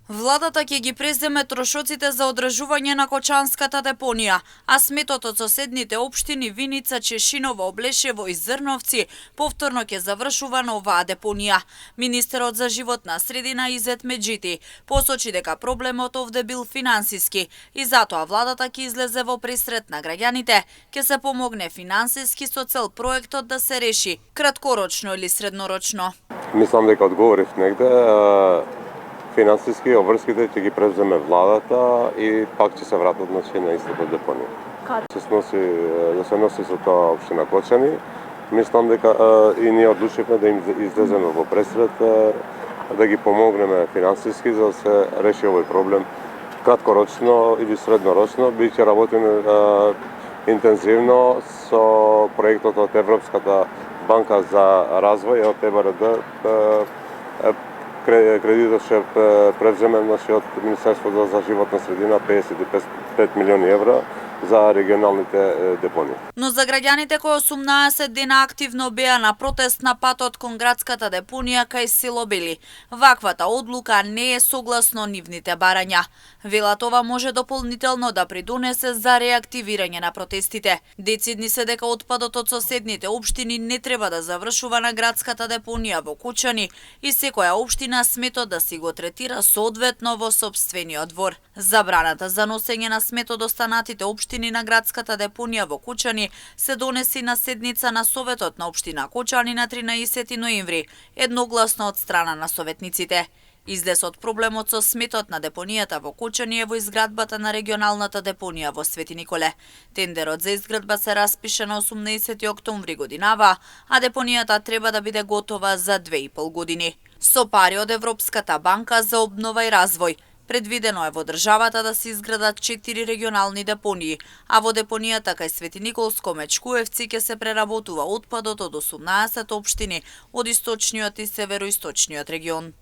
Владата ќе ги преземе трошоците за одржување на Кочанската депонија, а сметот од соседните општини Виница, Чешиново, Облешево и Зрновци повторно ќе завршува на оваа депонија. Министерот за животна средина Изет Меджити посочи дека проблемот овде бил финансиски и затоа владата ќе излезе во пресрет на граѓаните, ќе се помогне финансиски со цел проектот да се реши краткорочно или среднорочно. Мислам дека одговорив негде. Финансиски обврските ќе ги преземе владата и пак ќе се вратат на истата депонија. Да се носи со тоа општина Кочани. Мислам дека и ние одлучивме да им излеземе во пресрет, да ги помогнеме финансиски за да се реши овој проблем краткорочно или среднорочно. Биќе работиме интензивно со проектот од Европската банка за развој од ЕБРД. Кредитот ќе превземе од Министерството за животна средина 55 милиони евра за регионалните депонии. Но за граѓаните кои 18 дена активно беа на протест на патот кон градската депонија кај село Бели, ваквата одлука не е согласно нивните барања. Велат ова може дополнително да придонесе за реактивирање на протестите. Децидни се дека отпадот од соседните општини не треба да завршува на градската депонија во Кучани и секоја општина сметот да си го третира соодветно во сопствениот двор. Забраната за носење на сметот останатите општини на градската депонија во Кучани се донеси на седница на Советот на општина Кучани на 13 ноември, едногласно од страна на советниците. Излез од проблемот со сметот на депонијата во Кучани е во изградбата на регионалната депонија во Свети Николе. Тендерот за изградба се распише на 18 октомври годинава, а депонијата треба да биде готова за 2,5 години. Со пари од Европската банка за обнова и развој, предвидено е во државата да се изградат 4 регионални депонии, а во депонијата кај Свети Николско Мечкуевци ќе се преработува отпадот од 18 општини од источниот и североисточниот регион.